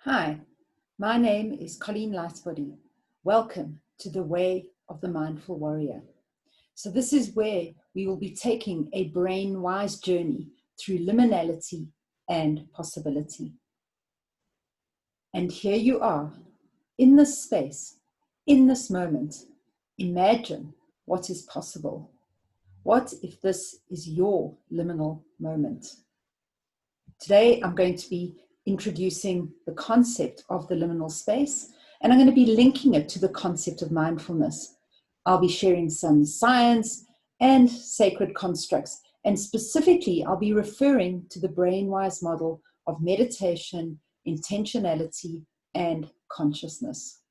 Hi, my name is Colleen Lightbody. Welcome to the Way of the Mindful Warrior. So this is where we will be taking a brain-wise journey through liminality and possibility. And here you are, in this space, in this moment. Imagine what is possible. What if this is your liminal moment? Today, I'm going to be introducing the concept of the liminal space, and I'm going to be linking it to the concept of mindfulness. I'll be sharing some science and sacred constructs, and specifically, I'll be referring to the brainwise model of meditation, intentionality, and consciousness.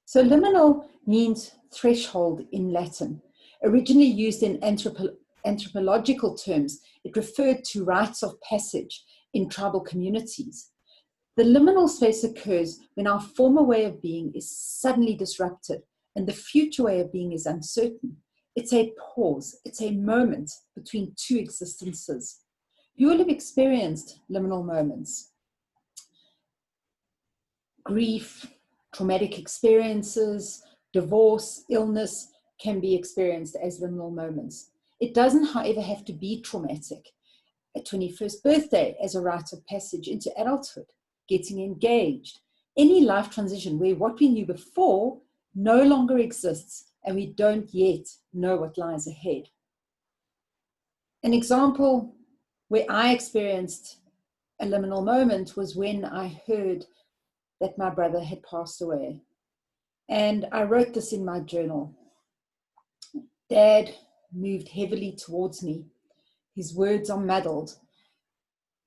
So liminal means threshold in Latin. Originally used in anthropological terms, it referred to rites of passage in tribal communities. The liminal space occurs when our former way of being is suddenly disrupted and the future way of being is uncertain. It's a pause, it's a moment between two existences. You will have experienced liminal moments. Grief, traumatic experiences, divorce, illness can be experienced as liminal moments. It doesn't, however, have to be traumatic. A 21st birthday as a rite of passage into adulthood, getting engaged, any life transition where what we knew before no longer exists and we don't yet know what lies ahead. An example where I experienced a liminal moment was when I heard that my brother had passed away. And I wrote this in my journal. Dad moved heavily towards me. His words are muddled.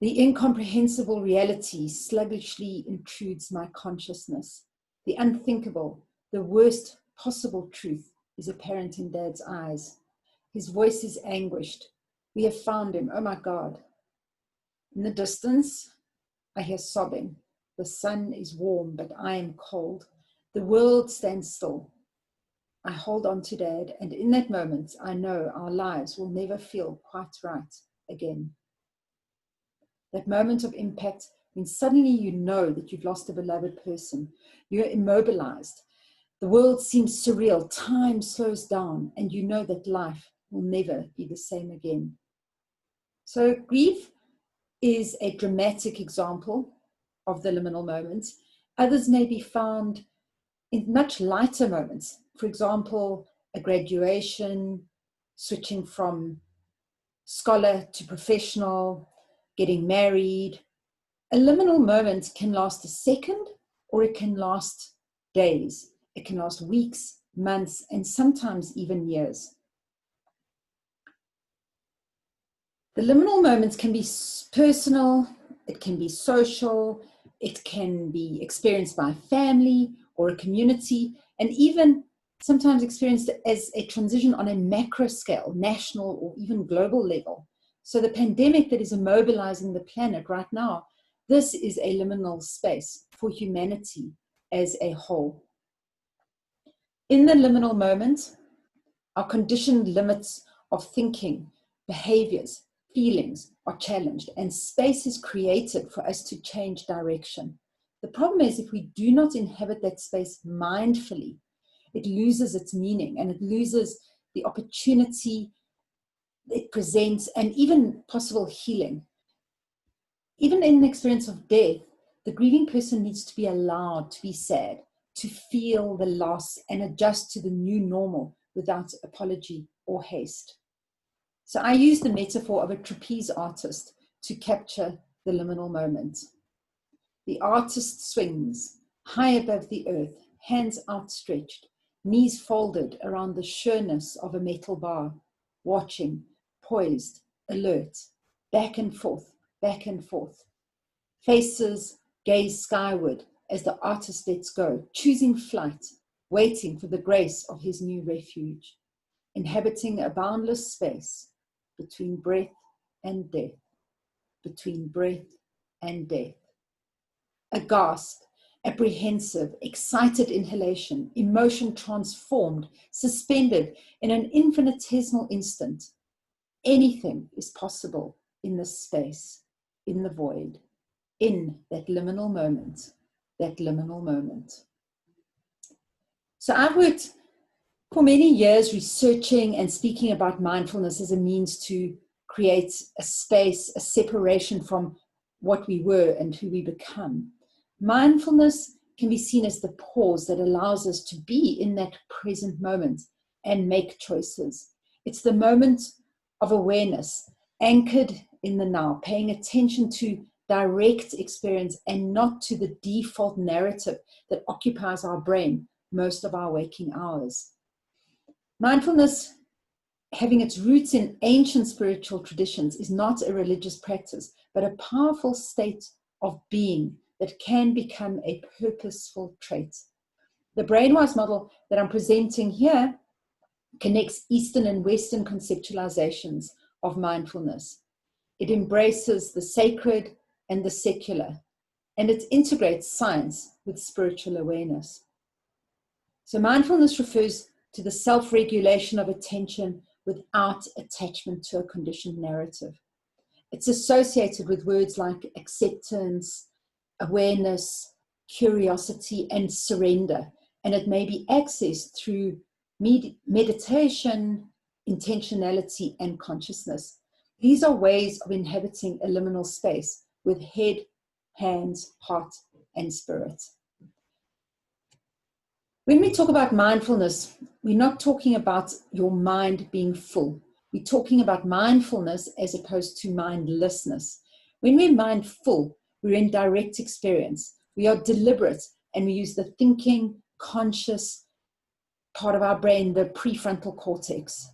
The incomprehensible reality sluggishly intrudes my consciousness. The unthinkable, the worst possible truth is apparent in Dad's eyes. His voice is anguished. We have found him. Oh my God. In the distance, I hear sobbing. The sun is warm, but I am cold. The world stands still. I hold on to Dad, and in that moment, I know our lives will never feel quite right again. That moment of impact when suddenly you know that you've lost a beloved person. You're immobilized. The world seems surreal. Time slows down, and you know that life will never be the same again. So grief is a dramatic example of the liminal moments. Others may be found in much lighter moments. For example, a graduation, switching from scholar to professional, getting married. A liminal moment can last a second or it can last days. It can last weeks, months, and sometimes even years. The liminal moments can be personal, it can be social, it can be experienced by a family or a community, and even sometimes experienced as a transition on a macro scale, national or even global level. So the pandemic that is immobilizing the planet right now, this is a liminal space for humanity as a whole. In the liminal moment, our conditioned limits of thinking, behaviors, feelings are challenged, and space is created for us to change direction. The problem is if we do not inhabit that space mindfully, it loses its meaning and it loses the opportunity it presents and even possible healing. Even in the experience of death, the grieving person needs to be allowed to be sad, to feel the loss and adjust to the new normal without apology or haste. So I use the metaphor of a trapeze artist to capture the liminal moment. The artist swings high above the earth, hands outstretched, knees folded around the sureness of a metal bar, watching, poised, alert, back and forth, back and forth. Faces gaze skyward as the artist lets go, choosing flight, waiting for the grace of his new refuge, inhabiting a boundless space between breath and death, between breath and death. A gasp, apprehensive, excited inhalation, emotion transformed, suspended in an infinitesimal instant. Anything is possible in this space, in the void. in that liminal moment, that liminal moment. So I've worked for many years researching and speaking about mindfulness as a means to create a space, a separation from what we were and who we become. Mindfulness can be seen as the pause that allows us to be in that present moment and make choices. It's the moment of awareness, anchored in the now, paying attention to direct experience and not to the default narrative that occupies our brain most of our waking hours. Mindfulness, having its roots in ancient spiritual traditions, is not a religious practice, but a powerful state of being that can become a purposeful trait. The brainwise model that I'm presenting here connects Eastern and Western conceptualizations of mindfulness. It embraces the sacred and the secular, and it integrates science with spiritual awareness. So mindfulness refers to the self-regulation of attention without attachment to a conditioned narrative. It's associated with words like acceptance, awareness, curiosity, and surrender. And it may be accessed through meditation, intentionality, and consciousness. These are ways of inhabiting a liminal space with head, hands, heart, and spirit. When we talk about mindfulness, we're not talking about your mind being full. We're talking about mindfulness as opposed to mindlessness. When we're mindful, we're in direct experience. We are deliberate, and we use the thinking, conscious part of our brain, the prefrontal cortex.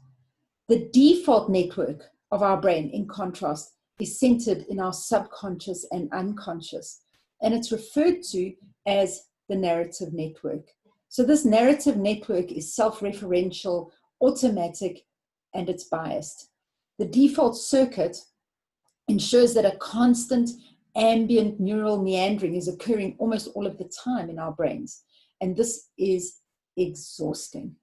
The default network of our brain, in contrast, is centered in our subconscious and unconscious, and it's referred to as the narrative network. So this narrative network is self-referential, automatic, and it's biased. The default circuit ensures that a constant ambient neural meandering is occurring almost all of the time in our brains. And this is exhausting.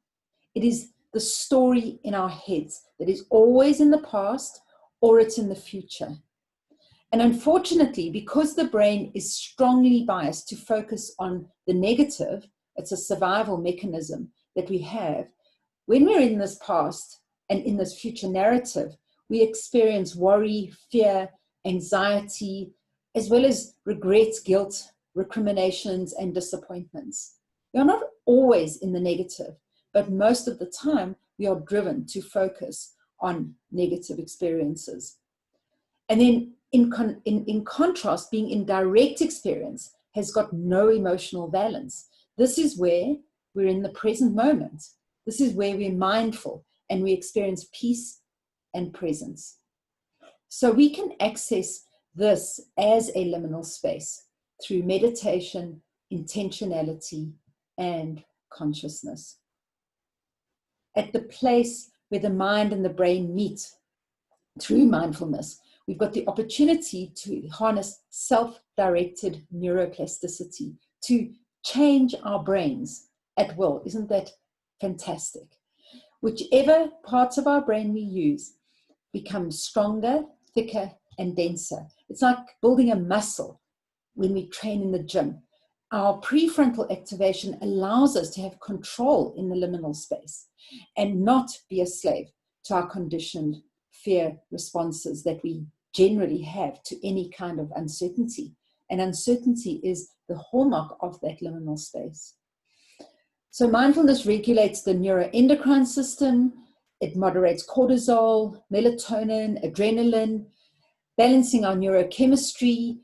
It is the story in our heads that is always in the past or it's in the future. And unfortunately, because the brain is strongly biased to focus on the negative, it's a survival mechanism that we have. When we're in this past and in this future narrative, we experience worry, fear, anxiety, as well as regrets, guilt, recriminations, and disappointments. We are not always in the negative, but most of the time we are driven to focus on negative experiences. And then in contrast, being in direct experience has got no emotional balance. This is where we're in the present moment. This is where we're mindful and we experience peace and presence. So we can access this as a liminal space through meditation, intentionality, and consciousness. At the place where the mind and the brain meet through mindfulness, we've got the opportunity to harness self-directed neuroplasticity, to change our brains at will. Isn't that fantastic? Whichever parts of our brain we use become stronger, thicker, and denser. It's like building a muscle when we train in the gym. Our prefrontal activation allows us to have control in the liminal space and not be a slave to our conditioned fear responses that we generally have to any kind of uncertainty. And uncertainty is the hallmark of that liminal space. So mindfulness regulates the neuroendocrine system. It moderates cortisol, melatonin, adrenaline, balancing our neurochemistry.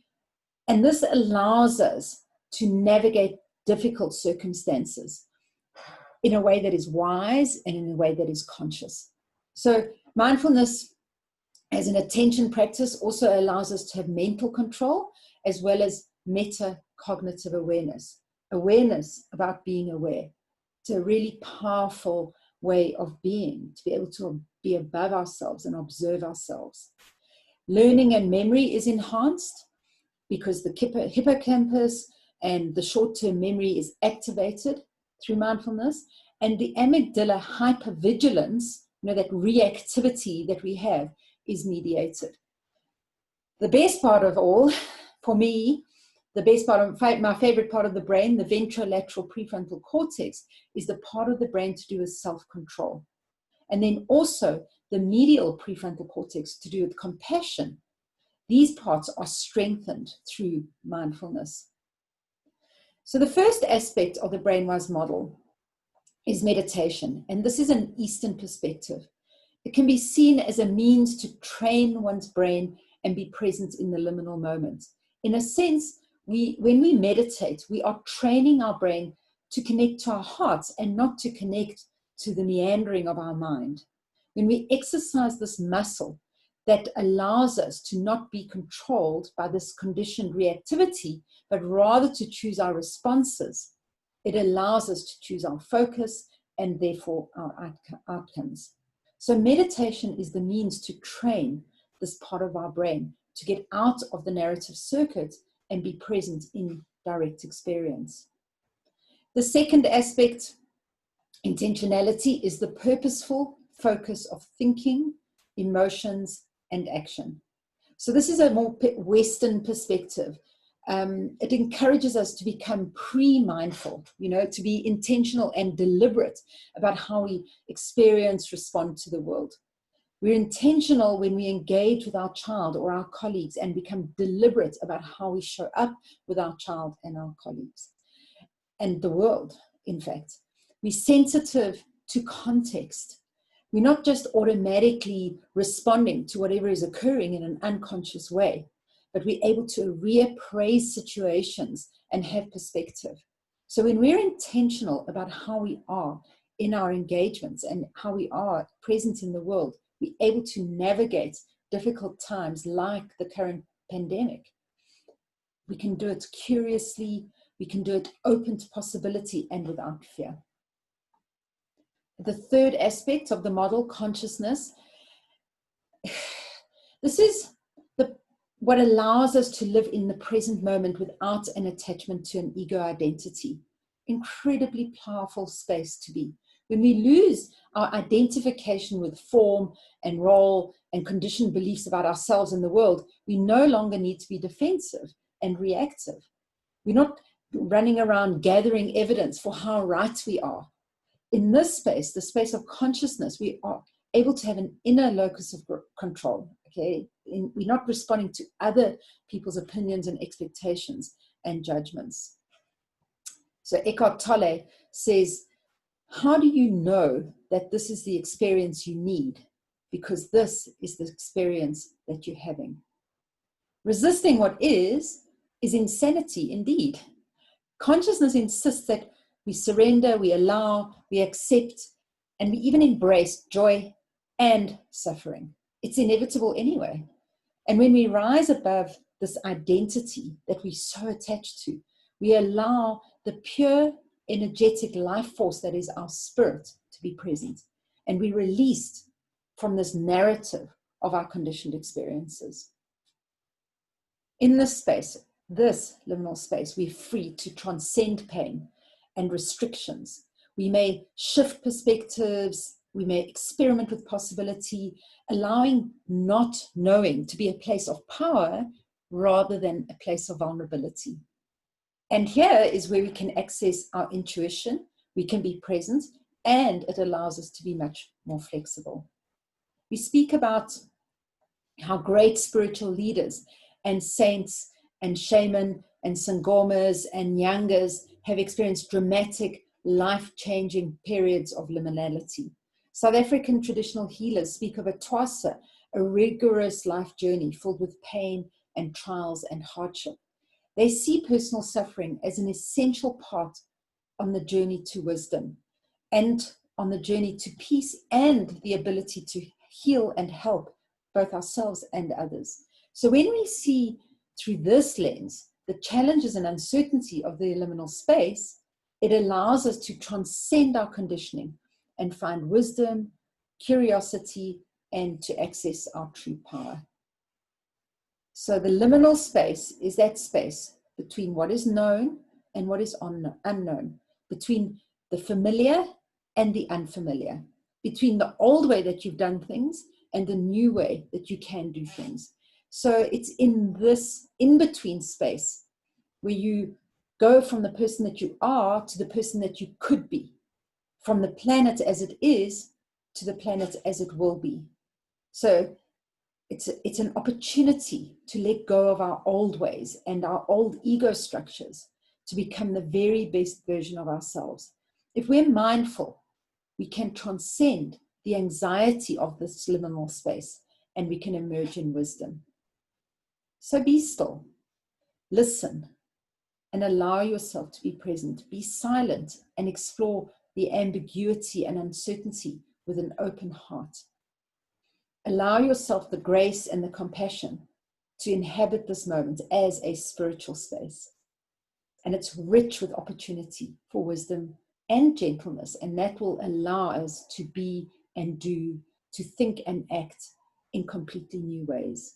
And this allows us to navigate difficult circumstances in a way that is wise and in a way that is conscious. So mindfulness as an attention practice also allows us to have mental control as well as metacognitive awareness. Awareness about being aware. It's a really powerful way of being, to be able to be above ourselves and observe ourselves. Learning and memory is enhanced because the hippocampus and the short-term memory is activated through mindfulness, and the amygdala hypervigilance, that reactivity that we have, is mediated. The best part of all, for me, the best part of my favorite part of the brain, the ventrolateral prefrontal cortex, is the part of the brain to do with self-control. And then also the medial prefrontal cortex to do with compassion. These parts are strengthened through mindfulness. So the first aspect of the brainwise model is meditation. And this is an Eastern perspective. It can be seen as a means to train one's brain and be present in the liminal moment. In a sense, when we meditate, we are training our brain to connect to our hearts and not to connect to the meandering of our mind. When we exercise this muscle that allows us to not be controlled by this conditioned reactivity, but rather to choose our responses, it allows us to choose our focus and therefore our outcomes. So meditation is the means to train this part of our brain to get out of the narrative circuit and be present in direct experience. The second aspect, intentionality, is the purposeful focus of thinking, emotions, and action. So this is a more Western perspective. It encourages us to become pre-mindful, to be intentional and deliberate about how we experience, respond to the world. We're intentional when we engage with our child or our colleagues and become deliberate about how we show up with our child and our colleagues and the world, in fact. We're sensitive to context. We're not just automatically responding to whatever is occurring in an unconscious way, but we're able to reappraise situations and have perspective. So when we're intentional about how we are in our engagements and how we are present in the world, we're able to navigate difficult times like the current pandemic. We can do it curiously, we can do it open to possibility and without fear. The third aspect of the model, consciousness, this is what allows us to live in the present moment without an attachment to an ego identity. Incredibly powerful space to be. When we lose our identification with form and role and conditioned beliefs about ourselves and the world, we no longer need to be defensive and reactive. We're not running around gathering evidence for how right we are. In this space, the space of consciousness, we are able to have an inner locus of control. Okay, we're not responding to other people's opinions and expectations and judgments. So Eckhart Tolle says, how do you know that this is the experience you need? Because this is the experience that you're having. Resisting what is insanity indeed. Consciousness insists that we surrender, we allow, we accept, and we even embrace joy and suffering. It's inevitable anyway. And when we rise above this identity that we're so attached to, we allow the pure, energetic life force that is our spirit to be present. And we released from this narrative of our conditioned experiences. In this space, this liminal space, we're free to transcend pain and restrictions. We may shift perspectives, we may experiment with possibility, allowing not knowing to be a place of power rather than a place of vulnerability. And here is where we can access our intuition, we can be present, and it allows us to be much more flexible. We speak about how great spiritual leaders and saints and shaman and sangomas and nyangas have experienced dramatic, life-changing periods of liminality. South African traditional healers speak of a twasa, a rigorous life journey filled with pain and trials and hardship. They see personal suffering as an essential part on the journey to wisdom and on the journey to peace and the ability to heal and help both ourselves and others. So when we see through this lens the challenges and uncertainty of the liminal space, it allows us to transcend our conditioning and find wisdom, curiosity, and to access our true power. So the liminal space is that space between what is known and what is unknown, between the familiar and the unfamiliar, between the old way that you've done things and the new way that you can do things, So it's in this in-between space where you go from the person that you are to the person that you could be, from the planet as it is to the planet as it will be. So it's an opportunity to let go of our old ways and our old ego structures to become the very best version of ourselves. If we're mindful, we can transcend the anxiety of this liminal space and we can emerge in wisdom. So be still, listen, and allow yourself to be present. Be silent and explore the ambiguity and uncertainty with an open heart. Allow yourself the grace and the compassion to inhabit this moment as a spiritual space. And it's rich with opportunity for wisdom and gentleness, and that will allow us to be and do, to think and act in completely new ways.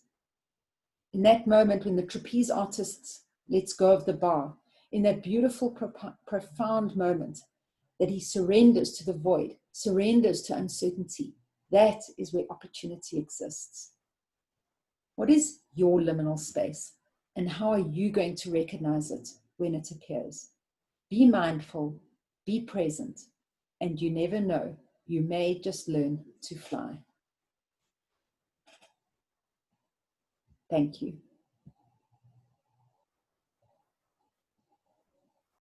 In that moment when the trapeze artist lets go of the bar, in that beautiful, profound moment that he surrenders to the void, surrenders to uncertainty, that is where opportunity exists. What is your liminal space, and how are you going to recognize it when it appears? Be mindful, be present, and you never know, you may just learn to fly. Thank you.